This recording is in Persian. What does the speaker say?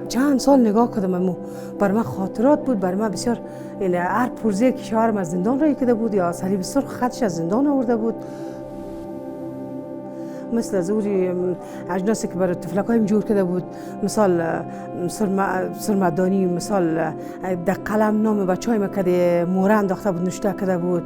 چند سال نگاه کردم امو بر من خاطرات بود، بر من بسیار، یعنی هر پرزه که شوهرم از زندان رایی کرده بود یا صلیب سرخ خطش از زندان آورده بود، مثل زوری اجناسی که برای تفلکایم جور کرده بود، مثال سرمدانی، مثال در قلم نام بچه های ما کده موره انداخته بود، نشته کرده بود.